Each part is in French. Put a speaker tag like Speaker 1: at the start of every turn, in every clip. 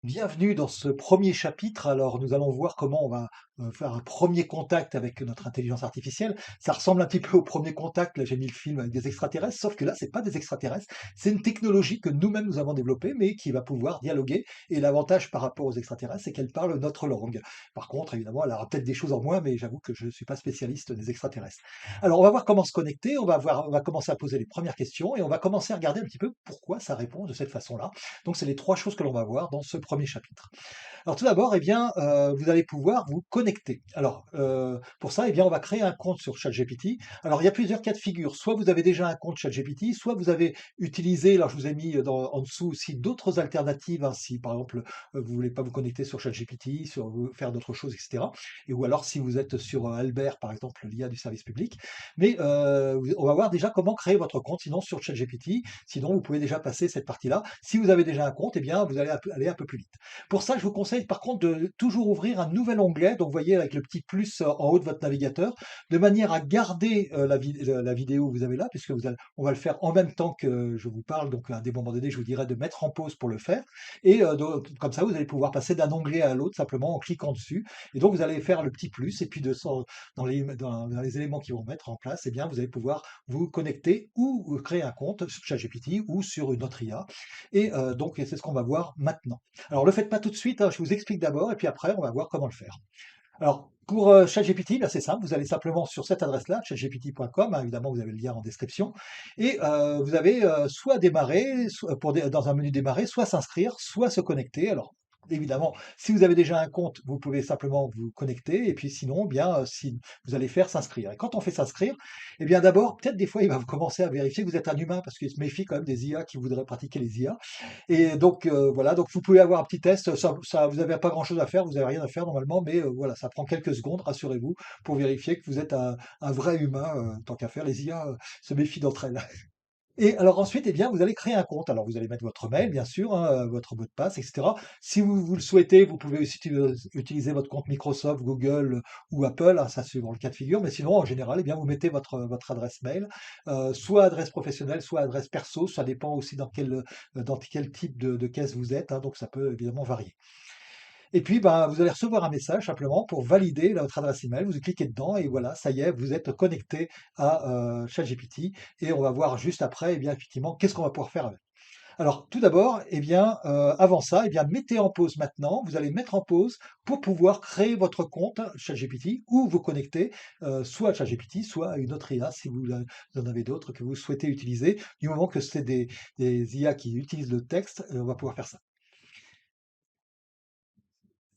Speaker 1: Bienvenue dans ce premier chapitre. Alors, nous allons voir comment on va faire un premier contact avec notre intelligence artificielle. Ça ressemble un petit peu au premier contact. Là, j'ai mis le film avec des extraterrestres, sauf que là, c'est pas des extraterrestres. C'est une technologie que nous-mêmes nous avons développée, mais qui va pouvoir dialoguer. Et l'avantage par rapport aux extraterrestres, c'est qu'elle parle notre langue. Par contre, évidemment, elle aura peut-être des choses en moins, mais j'avoue que je ne suis pas spécialiste des extraterrestres. Alors, on va voir comment se connecter. On va commencer à poser les premières questions et on va commencer à regarder un petit peu pourquoi ça répond de cette façon-là. Donc, c'est les trois choses que l'on va voir dans ce premier chapitre. Alors tout d'abord, eh bien, vous allez pouvoir vous connecter. Alors, pour ça, eh bien, on va créer un compte sur ChatGPT. Alors, il y a plusieurs cas de figure. Soit vous avez déjà un compte ChatGPT, soit vous avez utilisé, alors je vous ai mis en dessous aussi d'autres alternatives, hein, si par exemple, vous voulez pas vous connecter sur ChatGPT, faire d'autres choses, etc. Et ou alors si vous êtes sur Albert, par exemple, l'IA du service public. Mais on va voir déjà comment créer votre compte, sinon sur ChatGPT. Sinon, vous pouvez déjà passer cette partie-là. Si vous avez déjà un compte, eh bien, vous allez aller un peu plus vite. Pour ça, je vous conseille par contre de toujours ouvrir un nouvel onglet, donc vous voyez avec le petit plus en haut de votre navigateur, de manière à garder la vidéo que vous avez là, puisque on va le faire en même temps que je vous parle, donc à des moments donnés, je vous dirai de mettre en pause pour le faire, et comme ça, vous allez pouvoir passer d'un onglet à l'autre simplement en cliquant dessus, et donc vous allez faire le petit plus, et puis dans les éléments qui vont mettre en place, eh bien, vous allez pouvoir vous connecter ou créer un compte sur ChatGPT ou sur une autre IA, et donc c'est ce qu'on va voir maintenant. Alors, le faites pas tout de suite, hein, je vous explique d'abord et puis après, on va voir comment le faire. Alors, pour ChatGPT, ben, c'est simple, vous allez simplement sur cette adresse-là, chatgpt.com, hein, évidemment, vous avez le lien en description, et vous avez soit démarrer, dans un menu démarrer, soit s'inscrire, soit se connecter. Alors, évidemment, si vous avez déjà un compte, vous pouvez simplement vous connecter, et puis sinon, bien, si vous allez faire s'inscrire. Et quand on fait s'inscrire, eh bien d'abord, peut-être des fois, il va vous commencer à vérifier que vous êtes un humain, parce qu'il se méfie quand même des IA qui voudraient pratiquer les IA. Et donc voilà, donc vous pouvez avoir un petit test, vous n'avez pas grand-chose à faire, vous n'avez rien à faire normalement, mais voilà, ça prend quelques secondes, rassurez-vous, pour vérifier que vous êtes un vrai humain, tant qu'à faire. Les IA se méfient d'entre elles. Et alors ensuite, eh bien, vous allez créer un compte. Alors vous allez mettre votre mail, bien sûr, hein, votre mot de passe, etc. Si vous le souhaitez, vous pouvez aussi utiliser votre compte Microsoft, Google ou Apple, hein, ça suivant le cas de figure. Mais sinon, en général, eh bien, vous mettez votre adresse mail, soit adresse professionnelle, soit adresse perso. Ça dépend aussi dans quel type de caisse vous êtes, hein, donc ça peut évidemment varier. Et puis, bah, vous allez recevoir un message simplement pour valider votre adresse email. Vous cliquez dedans et voilà, ça y est, vous êtes connecté à ChatGPT. Et on va voir juste après, eh bien, effectivement, qu'est-ce qu'on va pouvoir faire avec. Alors, tout d'abord, eh bien, avant ça, eh bien, mettez en pause maintenant. Vous allez mettre en pause pour pouvoir créer votre compte ChatGPT ou vous connecter soit à ChatGPT, soit à une autre IA si vous en avez d'autres que vous souhaitez utiliser. Du moment que c'est des IA qui utilisent le texte, on va pouvoir faire ça.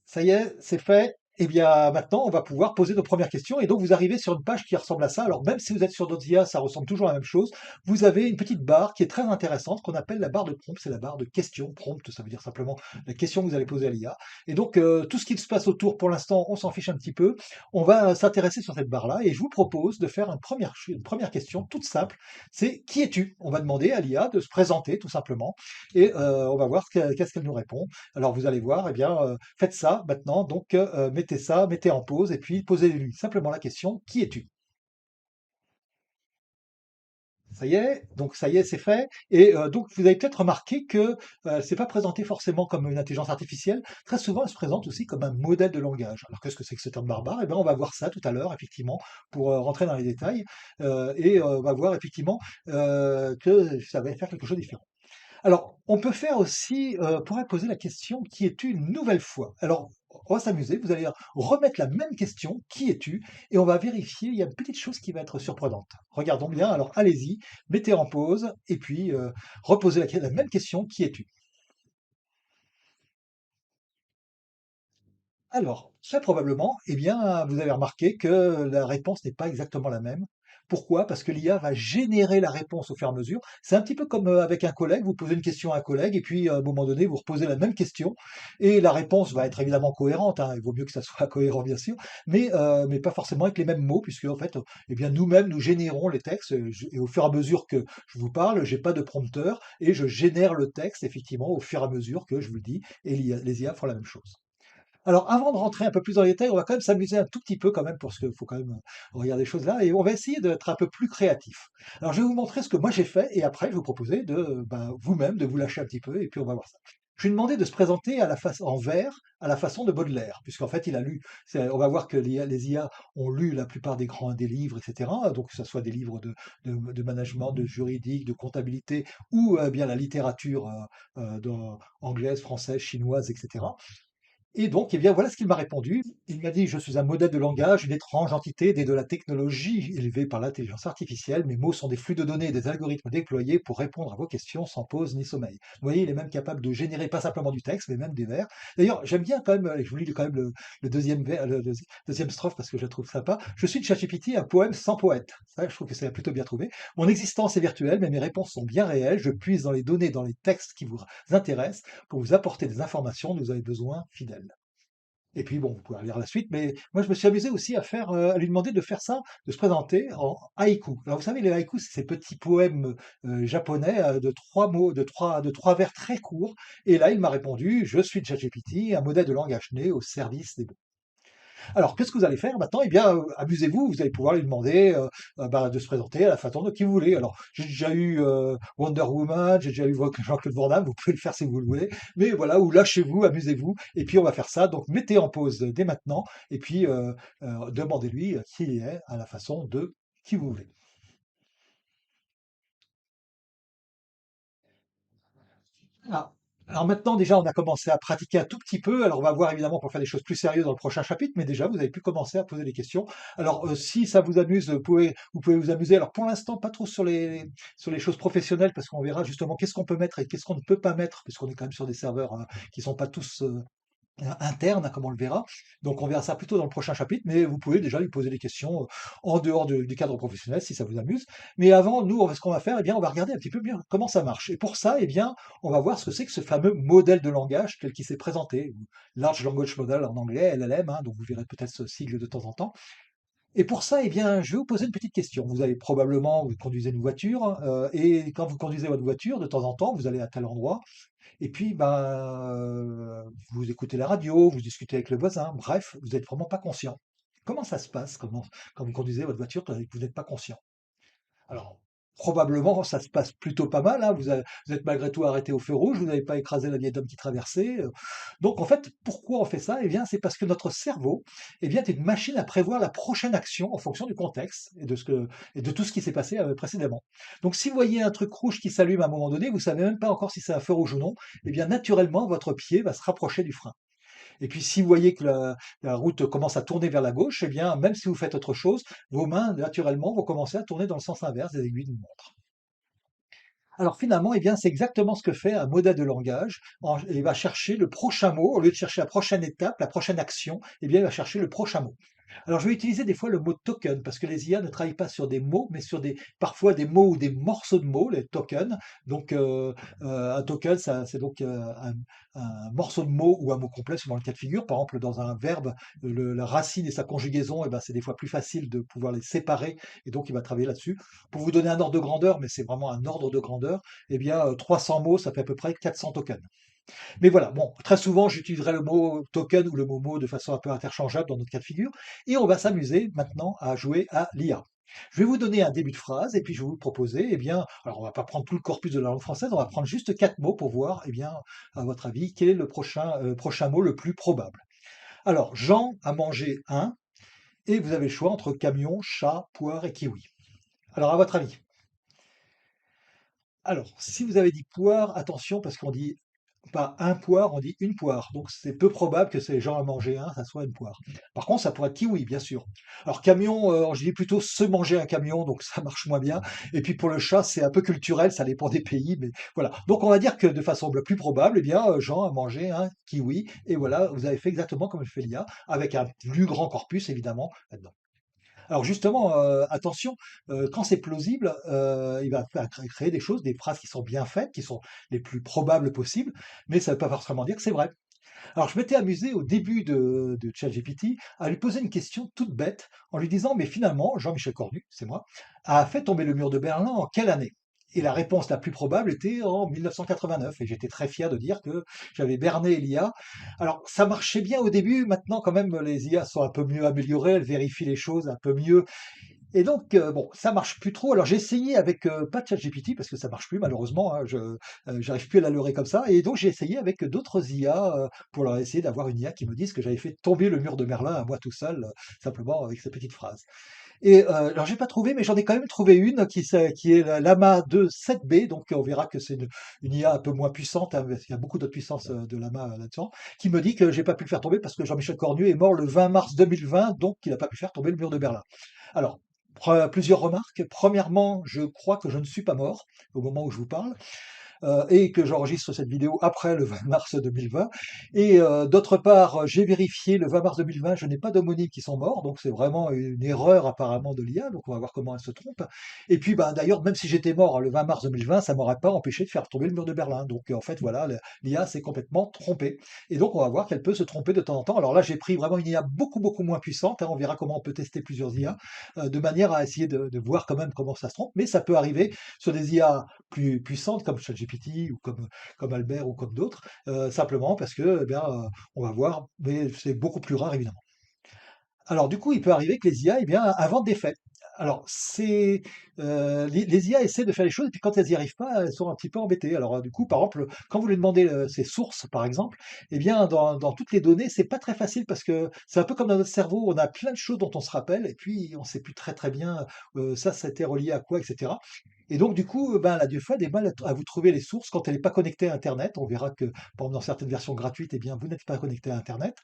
Speaker 1: Ça y est, c'est fait. Eh bien, maintenant, on va pouvoir poser nos premières questions. Et donc, vous arrivez sur une page qui ressemble à ça. Alors, même si vous êtes sur d'autres IA, ça ressemble toujours à la même chose. Vous avez une petite barre qui est très intéressante, qu'on appelle la barre de prompt. C'est la barre de questions. Prompt, ça veut dire simplement la question que vous allez poser à l'IA. Et donc, tout ce qui se passe autour, pour l'instant, on s'en fiche un petit peu. On va s'intéresser sur cette barre-là. Et je vous propose de faire une première question toute simple. C'est qui es-tu? On va demander à l'IA de se présenter, tout simplement. Et on va voir qu'est-ce qu'elle nous répond. Alors vous allez voir, eh bien, faites ça maintenant, donc mettez en pause et puis posez-lui simplement la question: «Qui es-tu?» Ça y est, donc ça y est, c'est fait et donc vous avez peut-être remarqué que, c'est pas présenté forcément comme une intelligence artificielle. Très souvent, elle se présente aussi comme un modèle de langage. Alors qu'est-ce que c'est que ce terme barbare? Eh bien, on va voir ça tout à l'heure effectivement pour, rentrer dans les détails, et on va voir effectivement, que ça va faire quelque chose de différent. Alors, on peut faire aussi, on pourrait poser la question: «Qui es-tu?» une nouvelle fois. Alors, on va s'amuser, vous allez remettre la même question: «Qui es-tu?» et on va vérifier, il y a une petite chose qui va être surprenante. Regardons bien, alors allez-y, mettez en pause et puis, reposez la même question: «Qui es-tu?» Alors, très probablement, eh bien, vous avez remarqué que la réponse n'est pas exactement la même. Pourquoi? Parce que l'IA va générer la réponse au fur et à mesure. C'est un petit peu comme avec un collègue, vous posez une question à un collègue et puis à un moment donné, vous reposez la même question et la réponse va être évidemment cohérente, hein, il vaut mieux que ça soit cohérent bien sûr, mais pas forcément avec les mêmes mots puisque en fait, eh bien nous-mêmes, nous générons les textes, et au fur et à mesure que je vous parle, j'ai pas de prompteur et je génère le texte effectivement au fur et à mesure que je vous le dis et les IA font la même chose. Alors, avant de rentrer un peu plus dans les détails, on va quand même s'amuser un tout petit peu quand même, parce qu'il faut quand même regarder des choses là, et on va essayer d'être un peu plus créatif. Alors, je vais vous montrer ce que moi j'ai fait, et après, je vais vous proposer de, ben, vous-même, de vous lâcher un petit peu, et puis on va voir ça. Je lui ai demandé de se présenter en vers, à la façon de Baudelaire, puisqu'en fait, il a lu. On va voir que les IA ont lu la plupart des livres, etc. Donc, que ce soit des livres de management, de juridique, de comptabilité, ou bien la littérature anglaise, française, chinoise, etc. Et donc, eh bien, voilà ce qu'il m'a répondu. Il m'a dit: «Je suis un modèle de langage, une étrange entité née de la technologie, élevée par l'intelligence artificielle. Mes mots sont des flux de données et des algorithmes déployés pour répondre à vos questions sans pause ni sommeil». Vous voyez, il est même capable de générer pas simplement du texte, mais même des vers. D'ailleurs, j'aime bien quand même, je vous lis quand même le deuxième vers, deuxième strophe parce que je la trouve sympa. «Je suis de ChatGPT, un poème sans poète». Ça, je trouve que c'est plutôt bien trouvé. «Mon existence est virtuelle, mais mes réponses sont bien réelles. Je puise dans les données, dans les textes qui vous intéressent pour vous apporter des informations dont vous avez besoin fidèles». Et puis bon, vous pouvez lire la suite, mais moi je me suis amusé aussi à lui demander de faire ça, de se présenter en haïku. Alors vous savez, les haïkus, c'est ces petits poèmes japonais de trois mots, de trois vers très courts. Et là, il m'a répondu: «Je suis ChatGPT, un modèle de langage né au service des mots». Alors, qu'est-ce que vous allez faire maintenant? Eh bien, amusez-vous, vous allez pouvoir lui demander de se présenter à la façon de qui vous voulez. Alors, j'ai déjà eu Wonder Woman, j'ai déjà eu Jean-Claude Van Damme, vous pouvez le faire si vous le voulez, mais voilà, ou lâchez-vous, amusez-vous, et puis on va faire ça. Donc, mettez en pause dès maintenant, et puis demandez-lui qui il est à la façon de qui vous voulez. Ah, alors maintenant, déjà, on a commencé à pratiquer un tout petit peu. Alors, on va voir évidemment pour faire des choses plus sérieuses dans le prochain chapitre, mais déjà, vous avez pu commencer à poser des questions. Alors, si ça vous amuse, vous pouvez vous amuser. Alors, pour l'instant, pas trop sur les choses professionnelles, parce qu'on verra justement qu'est-ce qu'on peut mettre et qu'est-ce qu'on ne peut pas mettre, puisqu'on est quand même sur des serveurs qui sont pas tous interne, comme on le verra. Donc on verra ça plutôt dans le prochain chapitre, mais vous pouvez déjà lui poser des questions en dehors du cadre professionnel si ça vous amuse. Mais avant, nous, ce qu'on va faire, eh bien, on va regarder un petit peu bien comment ça marche. Et pour ça, eh bien, on va voir ce que c'est que ce fameux modèle de langage tel qu'il s'est présenté, ou Large Language Model en anglais, LLM, hein, donc vous verrez peut-être ce sigle de temps en temps. Et pour ça, eh bien, je vais vous poser une petite question. Vous avez probablement, vous conduisez une voiture, et quand vous conduisez votre voiture, de temps en temps, vous allez à tel endroit, et puis, ben, vous écoutez la radio, vous discutez avec le voisin, bref, vous n'êtes vraiment pas conscient. Comment ça se passe quand vous conduisez votre voiture et que vous n'êtes pas conscient? Alors, probablement, ça se passe plutôt pas mal, hein, vous êtes malgré tout arrêté au feu rouge, vous n'avez pas écrasé la vieille dame qui traversait. Donc, en fait, pourquoi on fait ça? Eh bien, c'est parce que notre cerveau, eh bien, est une machine à prévoir la prochaine action en fonction du contexte et de tout ce qui s'est passé précédemment. Donc, si vous voyez un truc rouge qui s'allume à un moment donné, vous savez même pas encore si c'est un feu rouge ou non, eh bien, naturellement, votre pied va se rapprocher du frein. Et puis si vous voyez que la route commence à tourner vers la gauche, eh bien, même si vous faites autre chose, vos mains, naturellement, vont commencer à tourner dans le sens inverse des aiguilles d'une montre. Alors finalement, eh bien, c'est exactement ce que fait un modèle de langage. Il va chercher le prochain mot, au lieu de chercher la prochaine étape, la prochaine action, eh bien, il va chercher le prochain mot. Alors, je vais utiliser des fois le mot token parce que les IA ne travaillent pas sur des mots, mais sur parfois des mots ou des morceaux de mots, les tokens. Donc, un token, c'est donc un morceau de mot ou un mot complet selon le cas de figure. Par exemple, dans un verbe, la racine et sa conjugaison, eh ben, c'est des fois plus facile de pouvoir les séparer et donc il va travailler là-dessus. Pour vous donner un ordre de grandeur, mais c'est vraiment un ordre de grandeur, eh bien, 300 mots, ça fait à peu près 400 tokens. Mais voilà, bon, très souvent, j'utiliserai le mot token ou le mot mot de façon un peu interchangeable dans notre cas de figure. Et on va s'amuser maintenant à jouer à l'IA. Je vais vous donner un début de phrase et puis je vais vous proposer, eh bien, alors on va pas prendre tout le corpus de la langue française, on va prendre juste 4 mots pour voir, eh bien, à votre avis, quel est le prochain mot le plus probable. Alors, Jean a mangé un, et vous avez le choix entre camion, chat, poire et kiwi. Alors, à votre avis? Alors, si vous avez dit poire, attention, parce qu'on dit pas un poire, on dit une poire. Donc c'est peu probable que ces gens à manger un, ça soit une poire. Par contre, ça pourrait être kiwi, bien sûr. Alors camion, je dis plutôt se manger un camion, donc ça marche moins bien. Et puis pour le chat, c'est un peu culturel, ça dépend des pays, mais voilà. Donc on va dire que de façon la plus probable, eh bien, Jean a mangé un kiwi. Et voilà, vous avez fait exactement comme le fait l'IA, avec un plus grand corpus, évidemment, là-dedans. Alors justement, attention, quand c'est plausible, il va faire créer des choses, des phrases qui sont bien faites, qui sont les plus probables possibles, mais ça ne veut pas forcément dire que c'est vrai. Alors je m'étais amusé au début de ChatGPT à lui poser une question toute bête en lui disant: «Mais finalement, Jean-Michel Cornu, c'est moi, a fait tomber le mur de Berlin en quelle année?» Et la réponse la plus probable était en 1989 et j'étais très fier de dire que j'avais berné l'IA. Alors ça marchait bien au début, maintenant quand même les IA sont un peu mieux améliorées, elles vérifient les choses un peu mieux. Et donc, bon, ça marche plus trop. Alors j'ai essayé avec, pas ChatGPT parce que ça marche plus malheureusement, hein, j'arrive plus à la leurrer comme ça et donc j'ai essayé avec d'autres IA, pour leur essayer d'avoir une IA qui me dise que j'avais fait tomber le mur de Berlin à moi tout seul, simplement avec ces petites phrases. Et alors j'ai pas trouvé, mais j'en ai quand même trouvé une qui est la Llama 2 7B, donc on verra que c'est une IA un peu moins puissante, hein, parce qu'il y a beaucoup d'autres puissances de Llama là-dedans, qui me dit que j'ai pas pu le faire tomber parce que Jean-Michel Cornu est mort le 20 mars 2020, donc il n'a pas pu faire tomber le mur de Berlin. Alors, plusieurs remarques. Premièrement, je crois que je ne suis pas mort au moment où je vous parle et que j'enregistre cette vidéo après le 20 mars 2020. Et d'autre part, j'ai vérifié le 20 mars 2020, je n'ai pas d'homonymes qui sont morts, donc c'est vraiment une erreur apparemment de l'IA, donc on va voir comment elle se trompe. Et puis bah, d'ailleurs, même si j'étais mort le 20 mars 2020, ça m'aurait pas empêché de faire tomber le mur de Berlin. Donc en fait, voilà, l'IA s'est complètement trompée. Et donc on va voir qu'elle peut se tromper de temps en temps. Alors là, j'ai pris vraiment une IA beaucoup, beaucoup moins puissante, hein, on verra comment on peut tester plusieurs IA, de manière à essayer de voir quand même comment ça se trompe, mais ça peut arriver sur des IA plus puissantes comme ChatGPT ou comme Albert ou comme d'autres, simplement parce que, eh bien, on va voir, mais c'est beaucoup plus rare évidemment. Alors du coup, il peut arriver que les IA, eh bien, inventent des faits. Alors c'est, les IA essaient de faire les choses et puis quand elles n'y arrivent pas, elles sont un petit peu embêtées. Alors, du coup, par exemple, quand vous lui demandez, ses sources, par exemple, eh bien, dans toutes les données, c'est pas très facile parce que c'est un peu comme dans notre cerveau, on a plein de choses dont on se rappelle et puis on sait plus très, très bien, ça c'était relié à quoi et cetera. Et donc du coup, ben, elle a des fois des mal à vous trouver les sources quand elle est pas connectée à internet. On verra que, par exemple, dans certaines versions gratuites, eh bien, vous n'êtes pas connecté à internet.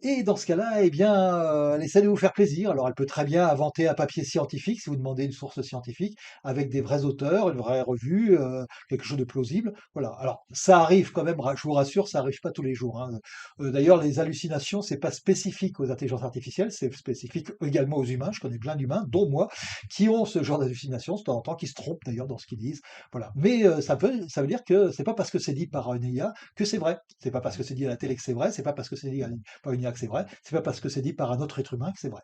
Speaker 1: Et dans ce cas-là, eh bien, elle essaie de vous faire plaisir. Alors, elle peut très bien inventer un papier scientifique, si vous demandez une source scientifique, avec des vrais auteurs, une vraie revue, quelque chose de plausible. Voilà. Alors, ça arrive quand même, je vous rassure, ça arrive pas tous les jours, hein. D'ailleurs, les hallucinations, c'est pas spécifique aux intelligences artificielles, c'est spécifique également aux humains. Je connais plein d'humains, dont moi, qui ont ce genre d'hallucinations de temps en temps, qui se trompent d'ailleurs dans ce qu'ils disent. Voilà. Mais ça veut dire que c'est pas parce que c'est dit par une IA que c'est vrai. C'est pas parce que c'est dit à la télé que c'est vrai. C'est pas parce que c'est dit par une IA que c'est vrai, c'est pas parce que c'est dit par un autre être humain que c'est vrai.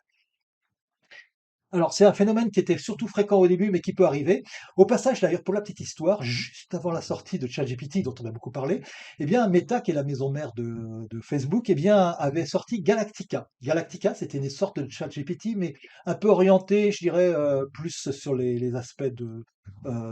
Speaker 1: Alors, c'est un phénomène qui était surtout fréquent au début, mais qui peut arriver. Au passage, d'ailleurs, pour la petite histoire, juste avant la sortie de ChatGPT, dont on a beaucoup parlé, eh bien, Meta, qui est la maison mère de Facebook, eh bien, avait sorti Galactica. Galactica, c'était une sorte de ChatGPT, mais un peu orienté, je dirais, plus sur les aspects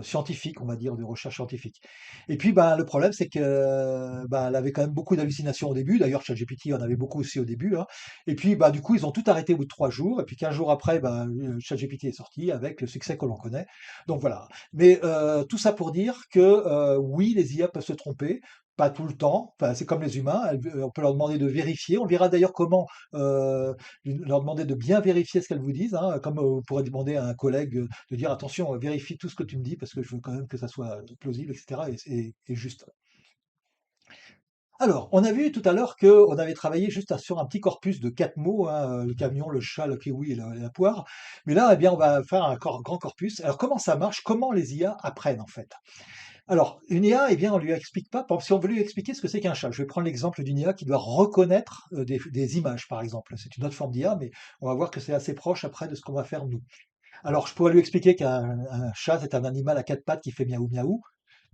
Speaker 1: scientifiques, on va dire, de recherche scientifique. Et puis, ben, le problème, c'est que, ben, elle avait quand même beaucoup d'hallucinations au début. D'ailleurs, ChatGPT en avait beaucoup aussi au début, hein. Et puis, bah, du coup, ils ont tout arrêté au bout de 3 jours. Et puis 15 jours après, bah, ChatGPT est sorti avec le succès que l'on connaît. Donc voilà. Mais tout ça pour dire que oui, les IA peuvent se tromper. Pas tout le temps. Enfin, c'est comme les humains. On peut leur demander de vérifier. On verra d'ailleurs comment leur demander de bien vérifier ce qu'elles vous disent, hein. Comme vous pourrez demander à un collègue de dire attention, vérifie tout ce que tu me dis parce que je veux quand même que ça soit plausible, etc. Et juste. Alors, on a vu tout à l'heure qu'on avait travaillé juste sur un petit corpus de 4 mots, hein, le camion, le chat, le kiwi et la poire. Mais là, eh bien, on va faire un grand corpus. Alors, comment ça marche? Comment les IA apprennent, en fait? Alors, une IA, eh bien, on lui explique pas. Par exemple, si on veut lui expliquer ce que c'est qu'un chat, je vais prendre l'exemple d'une IA qui doit reconnaître des images, par exemple. C'est une autre forme d'IA, mais on va voir que c'est assez proche après de ce qu'on va faire nous. Alors, je pourrais lui expliquer qu'un chat, c'est un animal à 4 pattes qui fait miaou miaou.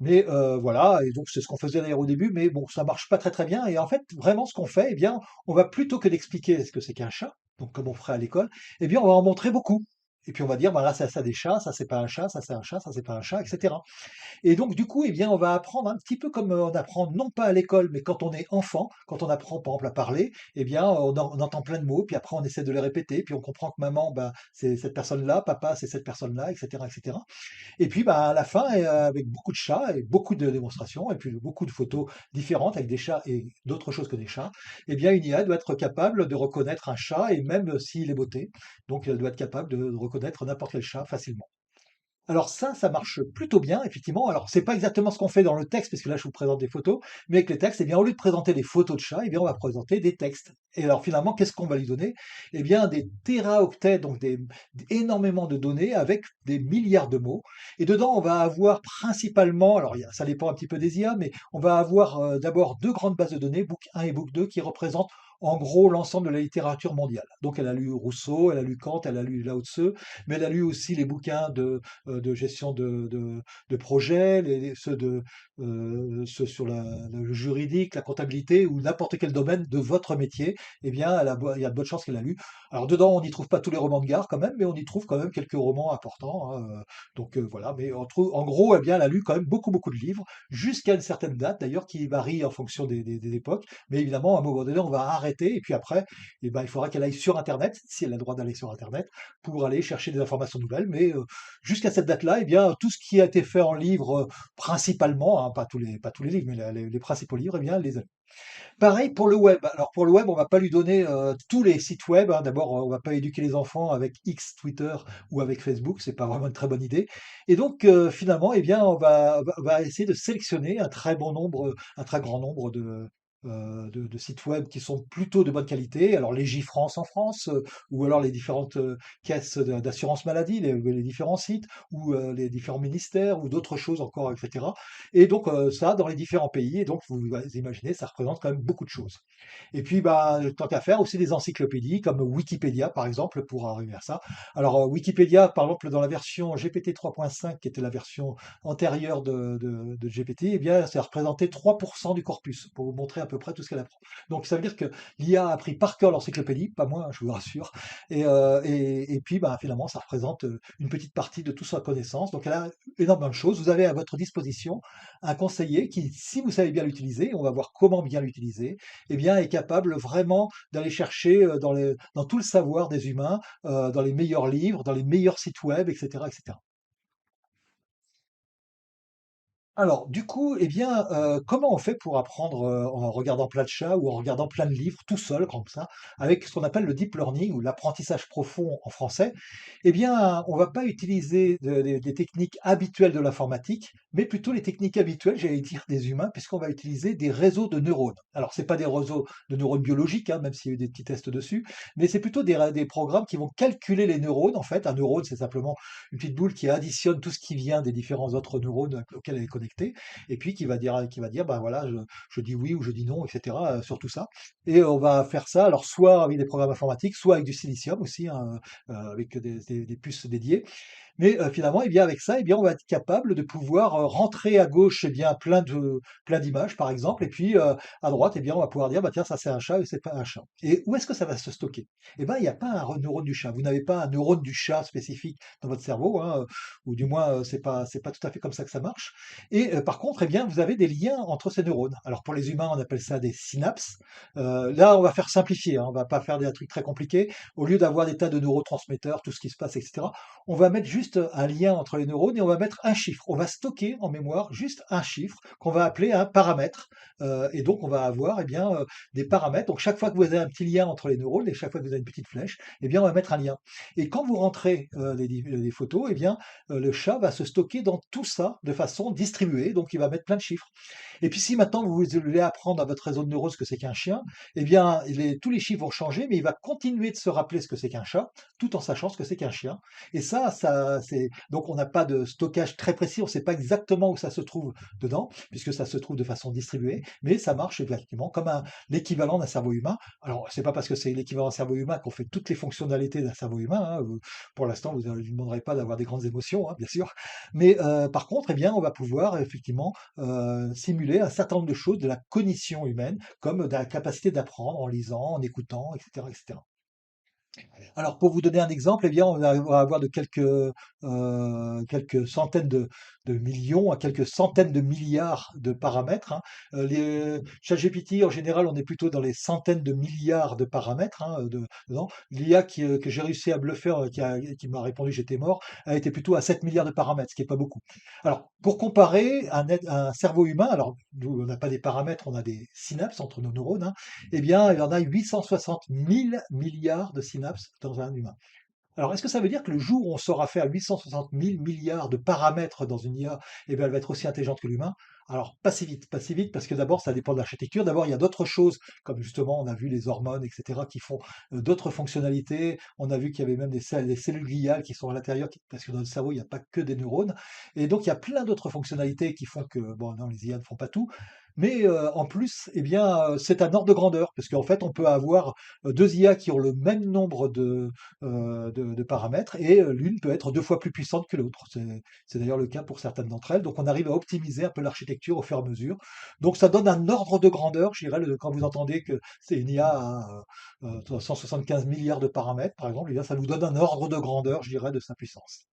Speaker 1: Mais voilà, et donc c'est ce qu'on faisait d'ailleurs au début, mais bon, ça marche pas très très bien. Et en fait, vraiment, ce qu'on fait, eh bien, on va plutôt que d'expliquer ce que c'est qu'un chat, donc comme on ferait à l'école, eh bien, on va en montrer beaucoup. Et puis on va dire, bah là, c'est ça des chats, ça c'est pas un chat, ça c'est un chat, ça c'est pas un chat, etc. Et donc, du coup, eh bien, on va apprendre un petit peu comme on apprend, non pas à l'école, mais quand on est enfant, quand on apprend, par exemple, à parler, eh bien, on entend plein de mots, puis après, on essaie de les répéter, puis on comprend que maman, ben, c'est cette personne-là, papa, c'est cette personne-là, etc., etc. Et puis, bah, à la fin, avec beaucoup de chats et beaucoup de démonstrations, et puis beaucoup de photos différentes avec des chats et d'autres choses que des chats, eh bien, une IA doit être capable de reconnaître un chat et même s'il est botté. Donc, elle doit être capable de reconnaître n'importe quel chat facilement. Alors ça marche plutôt bien, effectivement. Alors, c'est pas exactement ce qu'on fait dans le texte, parce que là, je vous présente des photos, mais avec les textes, eh bien, au lieu de présenter des photos de chats, eh bien, on va présenter des textes. Et alors, finalement, qu'est-ce qu'on va lui donner? Eh bien, des téraoctets, donc énormément de données avec des milliards de mots. Et dedans, on va avoir principalement, alors, ça dépend un petit peu des IA, mais on va avoir d'abord deux grandes bases de données, Book 1 et Book 2, qui représentent en gros l'ensemble de la littérature mondiale. Donc elle a lu Rousseau, elle a lu Kant, elle a lu Lao Tse, mais elle a lu aussi les bouquins de gestion de projets, ceux sur le juridique, la comptabilité ou n'importe quel domaine de votre métier. Eh bien, il y a de bonnes chances qu'elle a lu. Alors dedans, on n'y trouve pas tous les romans de gare quand même, mais on y trouve quand même quelques romans importants, hein, donc voilà, mais en gros, eh bien, elle a lu quand même beaucoup, beaucoup de livres, jusqu'à une certaine date d'ailleurs, qui varie en fonction des époques. Mais évidemment, à un moment donné, on va arrêter, et puis après, eh ben, il faudra qu'elle aille sur Internet, si elle a le droit d'aller sur Internet, pour aller chercher des informations nouvelles. Mais jusqu'à cette date-là, eh bien, tout ce qui a été fait en livres, principalement, hein, pas tous les livres, mais les principaux livres, eh bien, elle les a. Pareil pour le web. Alors pour le web, on va pas lui donner tous les sites web, hein. D'abord, on va pas éduquer les enfants avec X, Twitter ou avec Facebook, c'est pas vraiment une très bonne idée. Et donc finalement, eh bien, on va essayer de sélectionner un très grand nombre de sites web qui sont plutôt de bonne qualité. Alors Légifrance en France, ou alors les différentes caisses d'assurance maladie, les différents sites, ou les différents ministères, ou d'autres choses encore, etc. Et donc ça, dans les différents pays. Et donc vous imaginez, ça représente quand même beaucoup de choses. Et puis, bah, tant qu'à faire, aussi des encyclopédies comme Wikipédia, par exemple, pour arriver à ça. Alors, Wikipédia, par exemple, dans la version GPT 3.5, qui était la version antérieure de GPT, eh bien, ça représentait 3% du corpus, pour vous montrer à peu près tout ce qu'elle apprend. Donc, ça veut dire que l'IA a appris par cœur l'encyclopédie, pas moi, hein, je vous rassure. Et puis, bah, finalement, ça représente une petite partie de toute sa connaissance. Donc, elle a énormément de choses. Vous avez à votre disposition un conseiller qui, si vous savez bien l'utiliser, on va voir comment bien l'utiliser, eh bien, est capable vraiment d'aller chercher dans tout le savoir des humains, dans les meilleurs livres, dans les meilleurs sites web, etc., etc. Alors, du coup, eh bien, comment on fait pour apprendre, en regardant plein de chats ou en regardant plein de livres tout seul comme ça, avec ce qu'on appelle le deep learning ou l'apprentissage profond en français? Eh bien, on va pas utiliser des techniques habituelles de l'informatique, mais plutôt les techniques habituelles, j'allais dire, des humains, puisqu'on va utiliser des réseaux de neurones. Alors, c'est pas des réseaux de neurones biologiques, hein, même s'il y a eu des petits tests dessus, mais c'est plutôt des programmes qui vont calculer les neurones. En fait, un neurone, c'est simplement une petite boule qui additionne tout ce qui vient des différents autres neurones auxquels elle est connectée, et puis qui va dire, ben voilà, je dis oui ou je dis non, etc., sur tout ça. Et on va faire ça, alors soit avec des programmes informatiques, soit avec du silicium aussi, hein, avec des puces dédiées. Mais finalement, eh bien, avec ça, eh bien, on va être capable de pouvoir rentrer à gauche, eh bien, plein d'images, par exemple, et puis à droite, eh bien, on va pouvoir dire, bah, tiens, ça c'est un chat et c'est pas un chat. Et où est-ce que ça va se stocker? Eh ben, il n'y a pas un neurone du chat. Vous n'avez pas un neurone du chat spécifique dans votre cerveau, hein, ou du moins, c'est pas tout à fait comme ça que ça marche. Et par contre, eh bien, vous avez des liens entre ces neurones. Alors pour les humains, on appelle ça des synapses. Là, on va faire simplifier, hein, on va pas faire des trucs très compliqués. Au lieu d'avoir des tas de neurotransmetteurs, tout ce qui se passe, etc., on va mettre juste un lien entre les neurones et on va mettre un chiffre. On va stocker en mémoire juste un chiffre qu'on va appeler un paramètre. Et donc, on va avoir, eh bien, des paramètres. Donc, chaque fois que vous avez un petit lien entre les neurones et chaque fois que vous avez une petite flèche, eh bien, on va mettre un lien. Et quand vous rentrez les photos, eh bien, le chat va se stocker dans tout ça de façon distribuée. Donc, il va mettre plein de chiffres. Et puis, si maintenant vous voulez apprendre à votre réseau de neurones ce que c'est qu'un chien, eh bien, tous les chiffres vont changer, mais il va continuer de se rappeler ce que c'est qu'un chat, tout en sachant ce que c'est qu'un chien. Et ça, c'est donc on n'a pas de stockage très précis, on ne sait pas exactement où ça se trouve dedans, puisque ça se trouve de façon distribuée, mais ça marche exactement comme l'équivalent d'un cerveau humain. Alors, c'est pas parce que c'est l'équivalent d'un cerveau humain qu'on fait toutes les fonctionnalités d'un cerveau humain, hein. Pour l'instant, vous ne lui demanderez pas d'avoir des grandes émotions, hein, bien sûr. Mais par contre, eh bien, on va pouvoir effectivement simuler un certain nombre de choses de la cognition humaine, comme de la capacité d'apprendre en lisant, en écoutant, etc., etc. Alors, pour vous donner un exemple, eh bien, on va avoir quelques centaines de millions à quelques centaines de milliards de paramètres, hein. ChatGPT, en général, on est plutôt dans les centaines de milliards de paramètres, hein, dedans. L'IA que j'ai réussi à bluffer, qui m'a répondu j'étais mort, a été plutôt à 7 milliards de paramètres, ce qui est pas beaucoup. Alors, pour comparer un cerveau humain, alors nous, on n'a pas des paramètres, on a des synapses entre nos neurones, hein, eh bien, il y en a 860 000 milliards de synapses dans un humain. Alors, est-ce que ça veut dire que le jour où on saura faire 860 000 milliards de paramètres dans une IA, eh bien, elle va être aussi intelligente que l'humain? Alors, pas si vite, parce que d'abord, ça dépend de l'architecture. D'abord, il y a d'autres choses, comme justement, on a vu les hormones, etc., qui font d'autres fonctionnalités. On a vu qu'il y avait même des cellules gliales qui sont à l'intérieur, parce que dans le cerveau, il n'y a pas que des neurones. Et donc, il y a plein d'autres fonctionnalités qui font que, bon, non, les IA ne font pas tout. Mais en plus, eh bien, c'est un ordre de grandeur parce qu'en fait, on peut avoir, 2 IA qui ont le même nombre de paramètres et l'une peut être 2 fois plus puissante que l'autre. C'est d'ailleurs le cas pour certaines d'entre elles. Donc on arrive à optimiser un peu l'architecture au fur et à mesure. Donc ça donne un ordre de grandeur, je dirais, quand vous entendez que c'est une IA à 175 milliards de paramètres, par exemple, eh bien, ça vous donne un ordre de grandeur, je dirais, de sa puissance.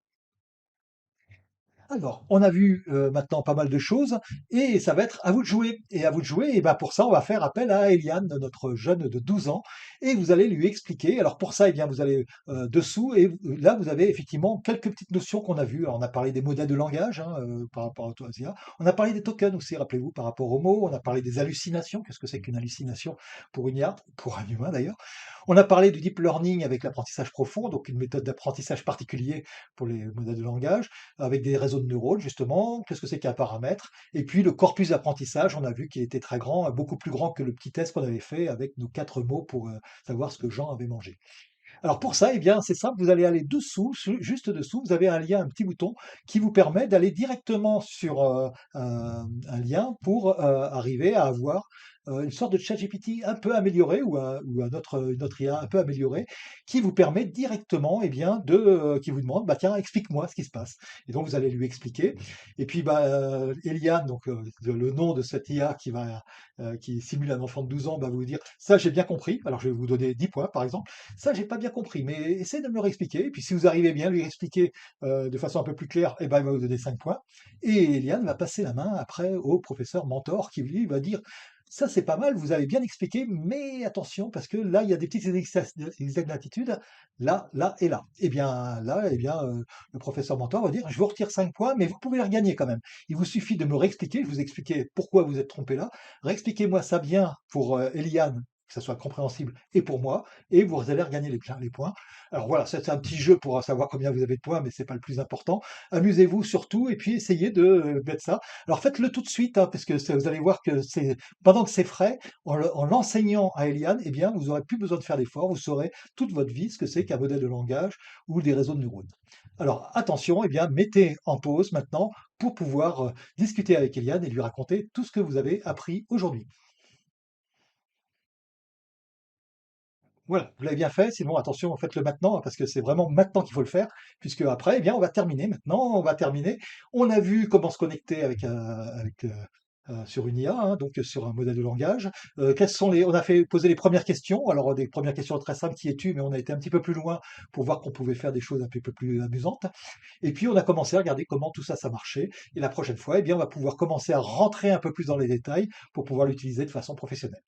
Speaker 1: Alors, on a vu maintenant pas mal de choses et ça va être à vous de jouer. Et à vous de jouer, et ben pour ça, on va faire appel à Eliane, notre jeune de 12 ans, et vous allez lui expliquer. Alors pour ça, eh bien, vous allez dessous et là, vous avez effectivement quelques petites notions qu'on a vues. Alors, on a parlé des modèles de langage hein, par rapport à toi, Zia. On a parlé des tokens aussi, rappelez-vous, par rapport aux mots. On a parlé des hallucinations. Qu'est-ce que c'est qu'une hallucination pour une IA, pour un humain d'ailleurs. On a parlé du deep learning avec l'apprentissage profond, donc une méthode d'apprentissage particulier pour les modèles de langage avec des réseaux de neurones justement, qu'est-ce que c'est qu'un paramètre, et puis le corpus d'apprentissage, on a vu qu'il était très grand, beaucoup plus grand que le petit test qu'on avait fait avec nos 4 mots pour savoir ce que Jean avait mangé. Alors pour ça, eh bien, c'est simple, vous allez aller dessous, juste dessous, vous avez un lien, un petit bouton qui vous permet d'aller directement sur un lien pour arriver à avoir une sorte de ChatGPT un peu amélioré ou une autre IA un peu améliorée qui vous permet directement, eh bien, qui vous demande, bah tiens, explique-moi ce qui se passe. Et donc vous allez lui expliquer. Et puis bah, Eliane, donc le nom de cette IA qui simule un enfant de 12 ans, va vous dire ça j'ai bien compris. Alors je vais vous donner 10 points par exemple. Ça, j'ai pas bien compris, mais essayez de me le réexpliquer. Et puis, si vous arrivez bien à lui expliquer de façon un peu plus claire, eh ben, il va vous donner 5 points. Et Eliane va passer la main après au professeur mentor qui lui va dire ça, c'est pas mal, vous avez bien expliqué, mais attention, parce que là, il y a des petites inexactitudes, là, là et là. Et bien, là, eh bien, le professeur mentor va dire je vous retire 5 points, mais vous pouvez les regagner quand même. Il vous suffit de me réexpliquer, je vous expliquer pourquoi vous êtes trompé là. Réexpliquez-moi ça bien pour Eliane, que ça soit compréhensible, et pour moi, et vous allez regagner les points. Alors voilà, c'est un petit jeu pour savoir combien vous avez de points, mais c'est pas le plus important. Amusez-vous surtout et puis essayez de mettre ça. Alors faites-le tout de suite, hein, parce que vous allez voir que c'est pendant que c'est frais, en l'enseignant à Eliane, eh bien, vous n'aurez plus besoin de faire d'efforts, vous saurez toute votre vie ce que c'est qu'un modèle de langage ou des réseaux de neurones. Alors attention, eh bien, mettez en pause maintenant pour pouvoir discuter avec Eliane et lui raconter tout ce que vous avez appris aujourd'hui. Voilà, vous l'avez bien fait, sinon attention, faites-le maintenant, hein, parce que c'est vraiment maintenant qu'il faut le faire, puisque après, eh bien, on va terminer maintenant, on va terminer. On a vu comment se connecter sur une IA, hein, donc sur un modèle de langage. On a fait poser les premières questions, alors des premières questions très simples, qui es-tu, mais on a été un petit peu plus loin pour voir qu'on pouvait faire des choses un petit peu plus amusantes. Et puis on a commencé à regarder comment tout ça, ça marchait. Et la prochaine fois, eh bien, on va pouvoir commencer à rentrer un peu plus dans les détails pour pouvoir l'utiliser de façon professionnelle.